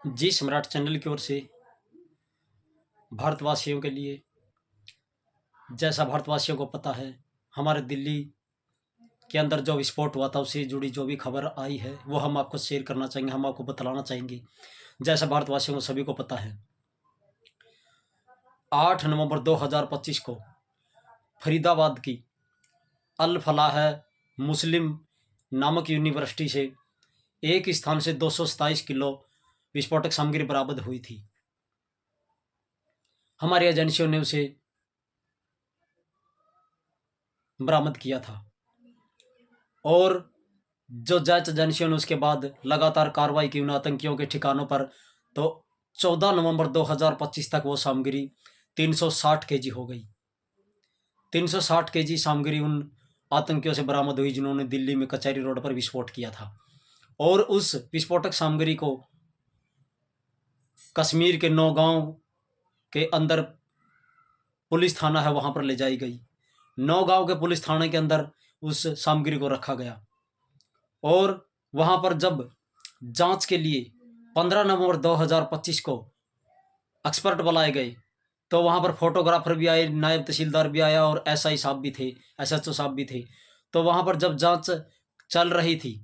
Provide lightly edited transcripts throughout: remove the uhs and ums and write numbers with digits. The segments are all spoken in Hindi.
जी सम्राट चैनल की ओर से भारतवासियों के लिए, जैसा भारतवासियों को पता है, हमारे दिल्ली के अंदर जो विस्फोट हुआ था उससे जुड़ी जो भी खबर आई है वो हम आपको शेयर करना चाहेंगे, हम आपको बतलाना चाहेंगे। जैसा भारतवासियों को सभी को पता है, 8 नवंबर 2025 को फरीदाबाद की अल फलाह मुस्लिम नामक यूनिवर्सिटी से एक स्थान से 227 किलो विस्फोटक सामग्री बरामद हुई थी। हमारी एजेंसियों ने उसे बरामद किया था और जो जांच एजेंसियों ने उसके बाद लगातार कार्रवाई की उन आतंकियों के ठिकानों पर, तो 14 नवंबर 2025 तक वो सामग्री 360 केजी हो गई। 360 केजी सामग्री उन आतंकियों से बरामद हुई जिन्होंने दिल्ली में कचहरी रोड पर विस्फोट किया था। और उस विस्फोटक सामग्री को कश्मीर के नौगांव के अंदर पुलिस थाना है वहां पर ले जाई गई। नौगांव के पुलिस थाने के अंदर उस सामग्री को रखा गया और वहां पर जब जांच के लिए 15 नवंबर 2025 को एक्सपर्ट बुलाए गए, तो वहां पर फोटोग्राफर भी आए, नायब तहसीलदार भी आया और एसआई साहब भी थे, एसएचओ साहब भी थे। तो वहां पर जब जांच चल रही थी,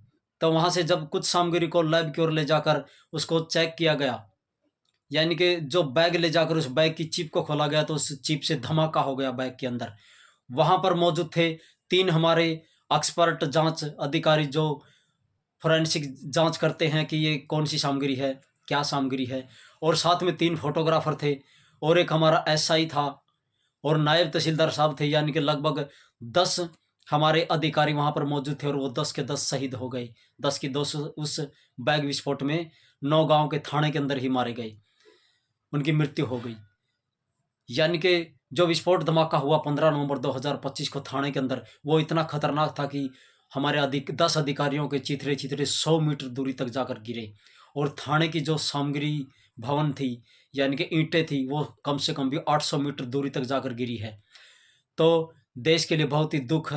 तो वहां से जब कुछ सामग्री को लैब की ओर ले जाकर उसको चेक किया गया, यानी कि जो बैग ले जाकर उस बैग की चिप को खोला गया, तो उस चिप से धमाका हो गया बैग के अंदर। वहां पर मौजूद थे 3 हमारे एक्सपर्ट जांच अधिकारी जो फोरेंसिक जांच करते हैं कि ये कौन सी सामग्री है, क्या सामग्री है। और साथ में 3 फोटोग्राफर थे और एक हमारा एसआई था और नायब तहसीलदार साहब थे, यानी कि लगभग 10 हमारे अधिकारी वहां पर मौजूद थे और वो 10 के 10 शहीद हो गए। 10 की 10 उस बैग विस्फोट में नौगांव के थाने के अंदर ही मारे गए, उनकी मृत्यु हो गई। यानी कि जो विस्फोट धमाका हुआ 15 नवंबर 2025 को थाने के अंदर, वो इतना खतरनाक था कि हमारे 10 अधिकारियों के चिथड़े चिथड़े 100 मीटर दूरी तक जाकर गिरे। और थाने की जो सामग्री भवन थी, यानी कि ईंटें थी, वो कम से कम भी 800 मीटर दूरी तक जाकर गिरी है। तो देश के लिए बहुत ही दुख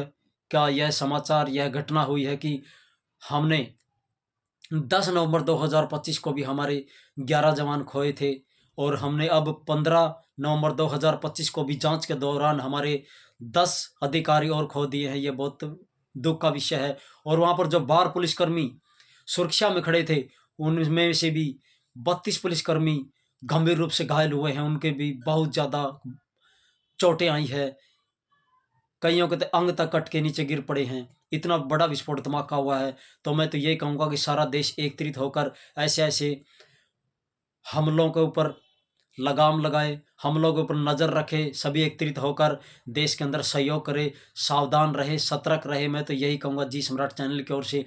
का यह समाचार, यह घटना हुई है कि हमने 10 नवंबर 2025 को भी हमारे 11 जवान खोए थे और हमने अब 15 नवंबर 2025 को भी जांच के दौरान हमारे 10 अधिकारी और खो दिए हैं। ये बहुत दुख का विषय है। और वहां पर जो बाहर पुलिसकर्मी सुरक्षा में खड़े थे, उनमें से भी 32 पुलिसकर्मी गंभीर रूप से घायल हुए हैं, उनके भी बहुत ज़्यादा चोटें आई है, कईयों के तो अंग तक कट के नीचे गिर पड़े हैं। इतना बड़ा विस्फोट धमाका हुआ है। तो मैं तो यही कहूँगा कि सारा देश एकत्रित होकर ऐसे ऐसे हमलों के ऊपर लगाम लगाए, हमलों के ऊपर नज़र रखे, सभी एकत्रित होकर देश के अंदर सहयोग करे, सावधान रहे, सतर्क रहे। मैं तो यही कहूँगा जी सम्राट चैनल की ओर से।